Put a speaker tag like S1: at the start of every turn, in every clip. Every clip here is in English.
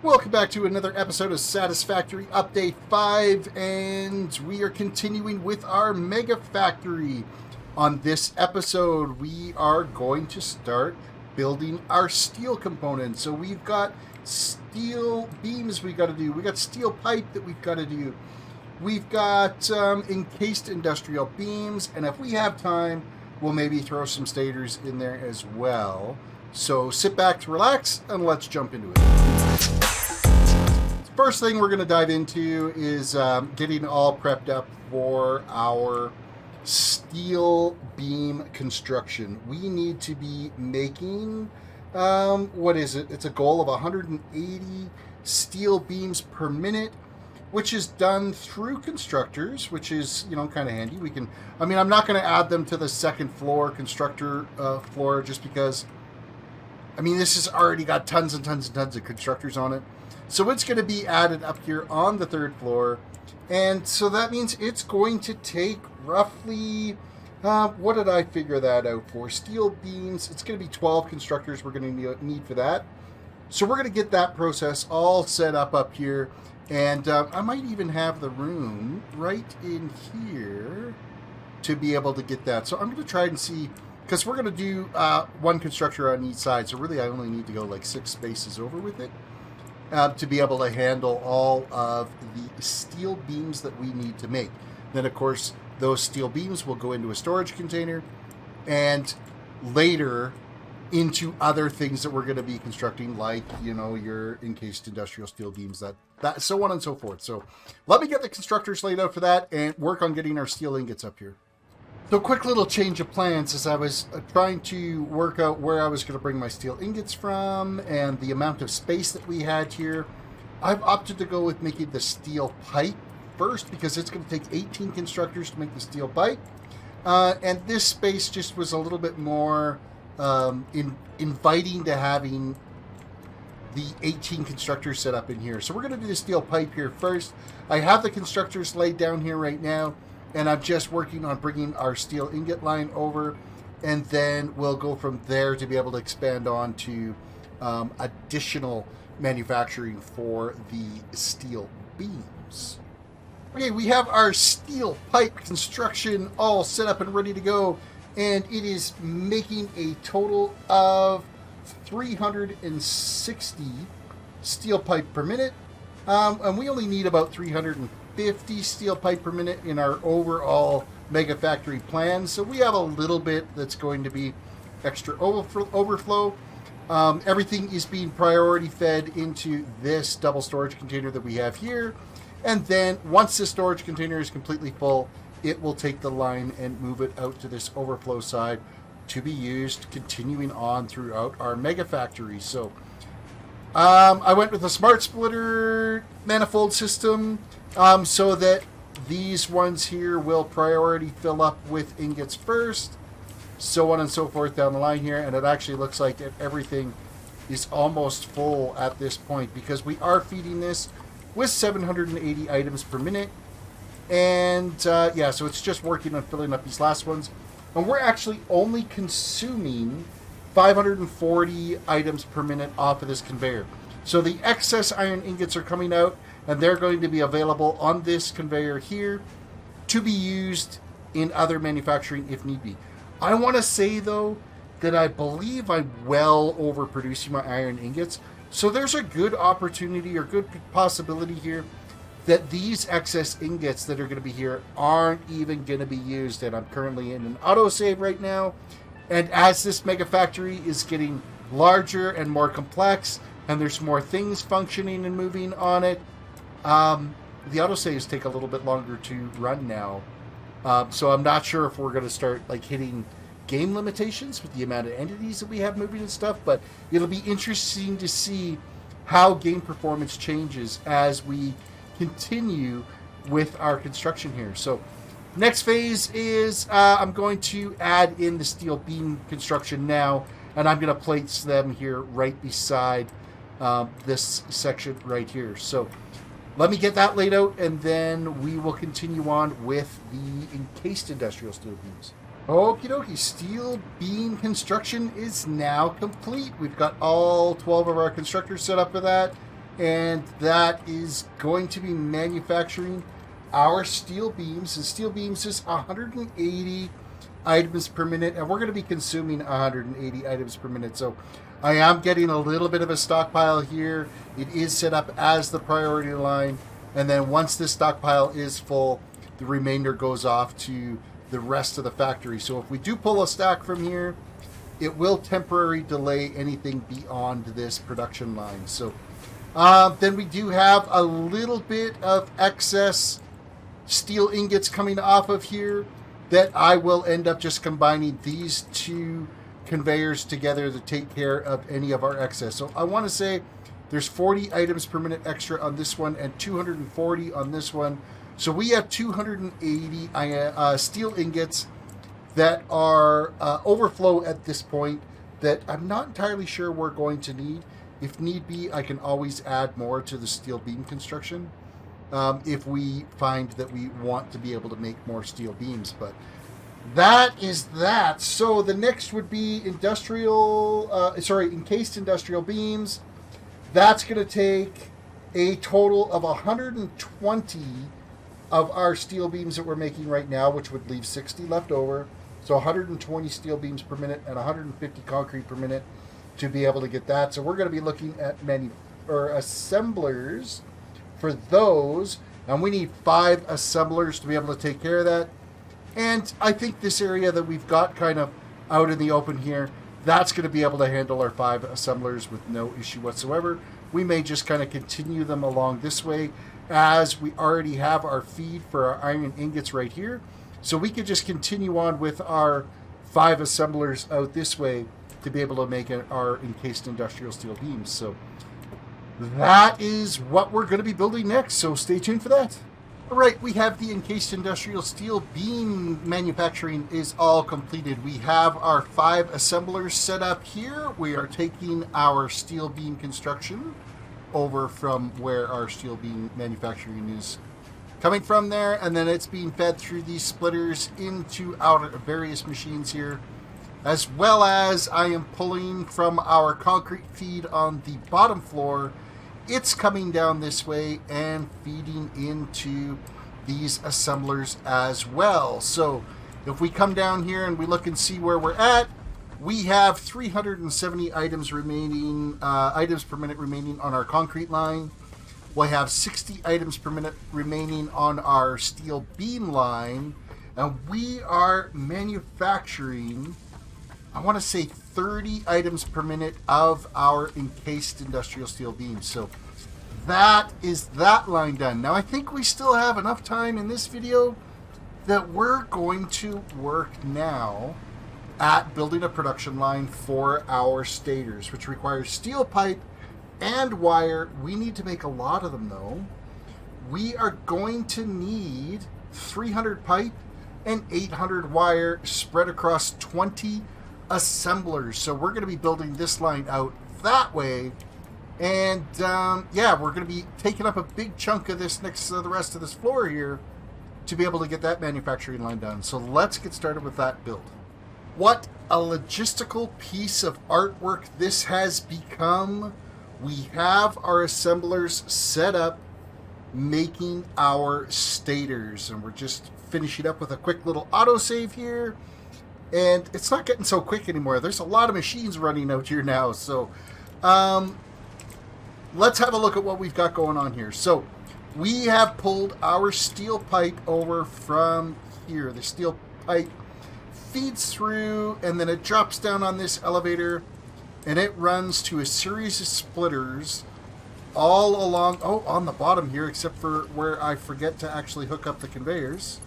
S1: Welcome back to another episode of Satisfactory Update 5, and we are continuing with our Mega Factory. On this episode, we are going to start building our steel components. So we've got steel beams we got to do. We got steel pipe that we've got to do. We've got encased industrial beams, and if we have time, we'll maybe throw some stators in there as well. So sit back, relax, and let's jump into it. First thing we're going to dive into is getting all prepped up for our steel beam construction. We need to be making, what is it? It's a goal of 180 steel beams per minute, which is done through constructors, which is, you know, kind of handy. We can, I mean, I'm not going to add them to the second floor constructor floor just because, I mean, this has already got tons and tons and tons of constructors on it. So it's going to be added up here on the third floor. And so that means it's going to take roughly, what did I figure that out for? Steel beams, it's going to be 12 constructors we're going to need for that. So we're going to get that process all set up here. And I might even have the room right in here to be able to get that. So I'm going to try and see, because we're going to do one constructor on each side. So really I only need to go like 6 spaces over with it. To be able to handle all of the steel beams that we need to make. Then, of course, those steel beams will go into a storage container and later into other things that we're going to be constructing, like, you know, your encased industrial steel beams, that so on and so forth. So let me get the constructors laid out for that and work on getting our steel ingots up here. So quick little change of plans as I was trying to work out where I was going to bring my steel ingots from and the amount of space that we had here. I've opted to go with making the steel pipe first because it's going to take 18 constructors to make the steel pipe. And this space just was a little bit more inviting to having the 18 constructors set up in here. So we're going to do the steel pipe here first. I have the constructors laid down here right now. And I'm just working on bringing our steel ingot line over, and then we'll go from there to be able to expand on to additional manufacturing for the steel beams. Okay, we have our steel pipe construction all set up and ready to go, and it is making a total of 360 steel pipe per minute, and we only need about 350 steel pipe per minute in our overall mega factory plan. So we have a little bit that's going to be extra overflow. Everything is being priority fed into this double storage container that we have here. And then once the storage container is completely full, it will take the line and move it out to this overflow side to be used continuing on throughout our mega factory. So I went with a smart splitter manifold system. So that these ones here will priority fill up with ingots first, so on and so forth down the line here. And it actually looks like everything is almost full at this point because we are feeding this with 780 items per minute. And yeah, so it's just working on filling up these last ones. And we're actually only consuming 540 items per minute off of this conveyor. So the excess iron ingots are coming out, and they're going to be available on this conveyor here to be used in other manufacturing if need be. I want to say, though, that I believe I'm well overproducing my iron ingots. So there's a good opportunity or good possibility here that these excess ingots that are going to be here aren't even going to be used. And I'm currently in an autosave right now. And as this mega factory is getting larger and more complex, and there's more things functioning and moving on it, the autosaves take a little bit longer to run now. So I'm not sure if we're going to start like hitting game limitations with the amount of entities that we have moving and stuff, but it'll be interesting to see how game performance changes as we continue with our construction here. So next phase is I'm going to add in the steel beam construction now, and I'm going to place them here right beside this section right here. So let me get that laid out, and then we will continue on with the encased industrial steel beams. Okie dokie, steel beam construction is now complete. We've got all 12 of our constructors set up for that. and that is going to be manufacturing our steel beams. And steel beams is 180 items per minute, and we're going to be consuming 180 items per minute. So I am getting a little bit of a stockpile here. It is set up as the priority line, and then once this stockpile is full, the remainder goes off to the rest of the factory. So if we do pull a stack from here, it will temporarily delay anything beyond this production line. So then we do have a little bit of excess steel ingots coming off of here that I will end up just combining these two conveyors together to take care of any of our excess. So I want to say there's 40 items per minute extra on this one and 240 on this one. So we have 280 steel ingots that are overflow at this point that I'm not entirely sure we're going to need. If need be, I can always add more to the steel beam construction if we find that we want to be able to make more steel beams. But that is that. So the next would be encased industrial beams. That's going to take a total of 120 of our steel beams that we're making right now, which would leave 60 left over. So 120 steel beams per minute and 150 concrete per minute to be able to get that. So we're going to be looking at assemblers for those, and we need 5 assemblers to be able to take care of that. And I think this area that we've got kind of out in the open here, that's going to be able to handle our 5 assemblers with no issue whatsoever. We may just kind of continue them along this way, as we already have our feed for our iron ingots right here. So we could just continue on with our 5 assemblers out this way to be able to make our encased industrial steel beams. So that is what we're going to be building next, so stay tuned for that. All right, we have the encased industrial steel beam manufacturing is all completed. We have our 5 assemblers set up here. We are taking our steel beam construction over from where our steel beam manufacturing is coming from there, and then it's being fed through these splitters into our various machines here, as well as I am pulling from our concrete feed on the bottom floor. It's coming down this way and feeding into these assemblers as well. So if we come down here and we look and see where we're at, we have 370 items remaining, items per minute remaining on our concrete line. We'll have 60 items per minute remaining on our steel beam line, and we are manufacturing, I want to say 30 items per minute of our encased industrial steel beams. So that is that line done. Now I think we still have enough time in this video that we're going to work now at building a production line for our stators, which requires steel pipe and wire. We need to make a lot of them though. We are going to need 300 pipe and 800 wire spread across 20 assemblers. So we're going to be building this line out that way, and yeah, we're going to be taking up a big chunk of this next to the rest of this floor here to be able to get that manufacturing line done. So let's get started with that build. What a logistical piece of artwork this has become. We have our assemblers set up making our stators, and we're just finishing up with a quick little autosave here. And it's not getting so quick anymore. There's a lot of machines running out here now. So let's have a look at what we've got going on here. So we have pulled our steel pipe over from here. The steel pipe feeds through, and then it drops down on this elevator, and it runs to a series of splitters all along, on the bottom here, except for where I forget to actually hook up the conveyors.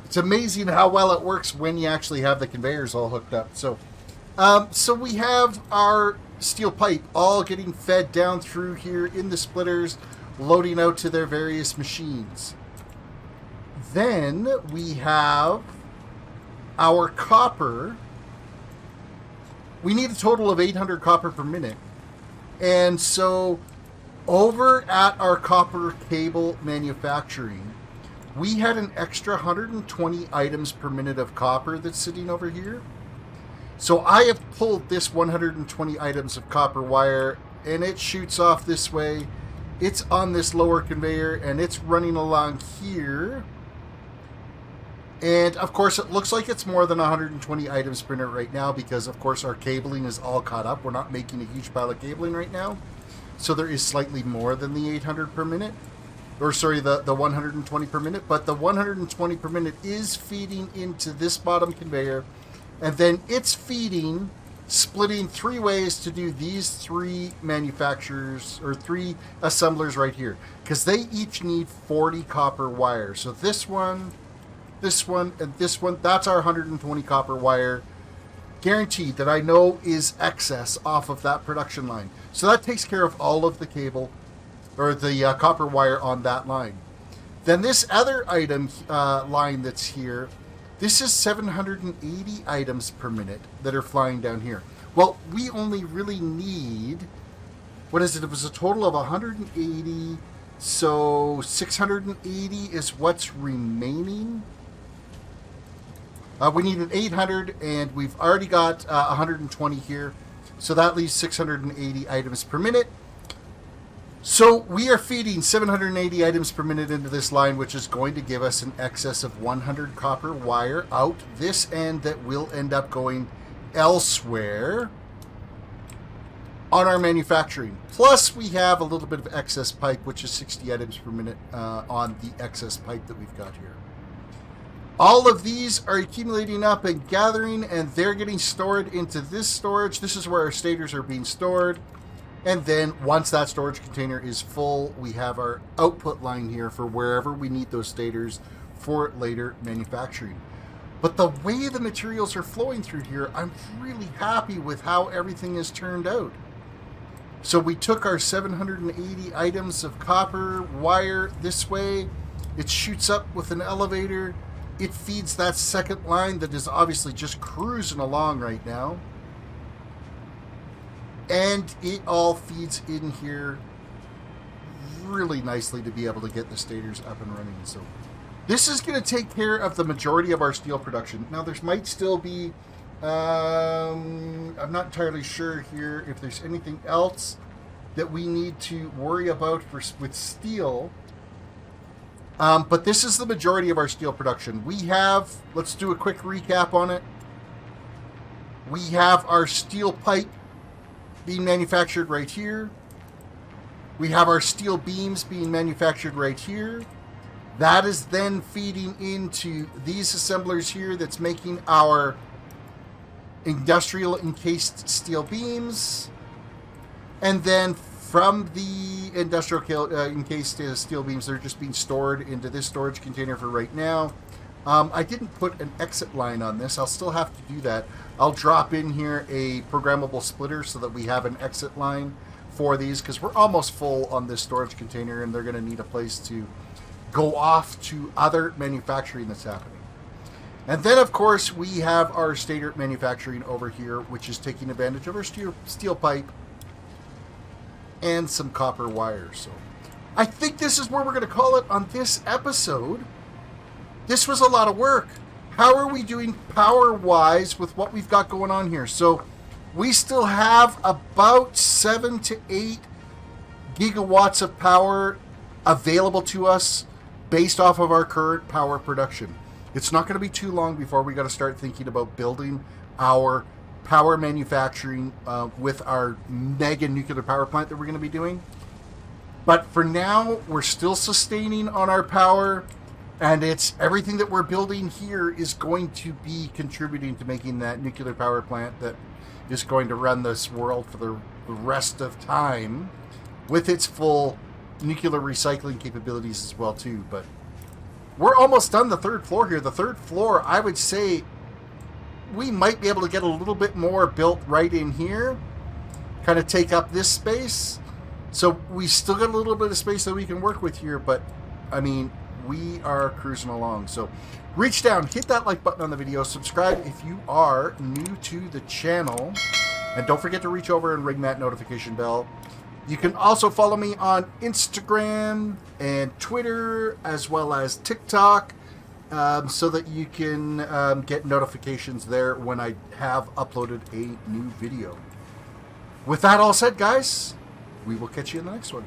S1: It's amazing how well it works when you actually have the conveyors all hooked up. So, so we have our steel pipe all getting fed down through here in the splitters, loading out to their various machines. Then we have our copper. We need a total of 800 copper per minute. And so over at our copper cable manufacturing, we had an extra 120 items per minute of copper that's sitting over here. So I have pulled this 120 items of copper wire, and it shoots off this way. It's on this lower conveyor, and it's running along here. And of course, it looks like it's more than 120 items per minute right now because, of course, our cabling is all caught up. We're not making a huge pile of cabling right now. So there is slightly more than the 800 per minute. Or sorry, the 120 per minute. But the 120 per minute is feeding into this bottom conveyor. And then it's feeding, splitting 3 ways to do these 3 manufacturers, or 3 assemblers right here. Because they each need 40 copper wire. So this one, and this one, that's our 120 copper wire. Guaranteed that I know is excess off of that production line. So that takes care of all of the cable, or the copper wire on that line. Then this other item line that's here, this is 780 items per minute that are flying down here. Well, we only really need, what is it? It was a total of 180, so 680 is what's remaining. We need an 800, and we've already got 120 here, so that leaves 680 items per minute. So we are feeding 780 items per minute into this line, which is going to give us an excess of 100 copper wire out this end that will end up going elsewhere on our manufacturing. Plus, we have a little bit of excess pipe, which is 60 items per minute on the excess pipe that we've got here. All of these are accumulating up and gathering, and they're getting stored into this storage. This is where our stators are being stored. And then once that storage container is full, we have our output line here for wherever we need those stators for later manufacturing. But the way the materials are flowing through here, I'm really happy with how everything has turned out. So we took our 780 items of copper wire this way. It shoots up with an elevator. It feeds that second line that is obviously just cruising along right now. And it all feeds in here really nicely to be able to get the stators up and running. So this is going to take care of the majority of our steel production. Now there might still be, I'm not entirely sure here if there's anything else that we need to worry about with steel. But this is the majority of our steel production. We have, let's do a quick recap on it. We have our steel pipe being manufactured right here. We have our steel beams being manufactured right here. That is then feeding into these assemblers here that's making our industrial encased steel beams. And then from the industrial encased steel beams, they're just being stored into this storage container for right now. I didn't put an exit line on this. I'll still have to do that. I'll drop in here a programmable splitter so that we have an exit line for these, because we're almost full on this storage container and they're going to need a place to go off to other manufacturing that's happening. And then, of course, we have our stator manufacturing over here, which is taking advantage of our steel pipe and some copper wire. So I think this is where we're going to call it on this episode. This was a lot of work. How are we doing power-wise with what we've got going on here? So we still have about 7 to 8 gigawatts of power available to us based off of our current power production. It's not going to be too long before we got to start thinking about building our power manufacturing with our mega nuclear power plant that we're going to be doing. But for now, we're still sustaining on our power. And it's everything that we're building here is going to be contributing to making that nuclear power plant that is going to run this world for the rest of time with its full nuclear recycling capabilities as well too. But we're almost done the third floor here. The third floor, I would say we might be able to get a little bit more built right in here, kind of take up this space. So we still got a little bit of space that we can work with here, but I mean, we are cruising along. So reach down, hit that like button on the video, subscribe if you are new to the channel, and don't forget to reach over and ring that notification bell. You can also follow me on Instagram and Twitter, as well as TikTok, so that you can get notifications there when I have uploaded a new video. With that all said, guys, we will catch you in the next one.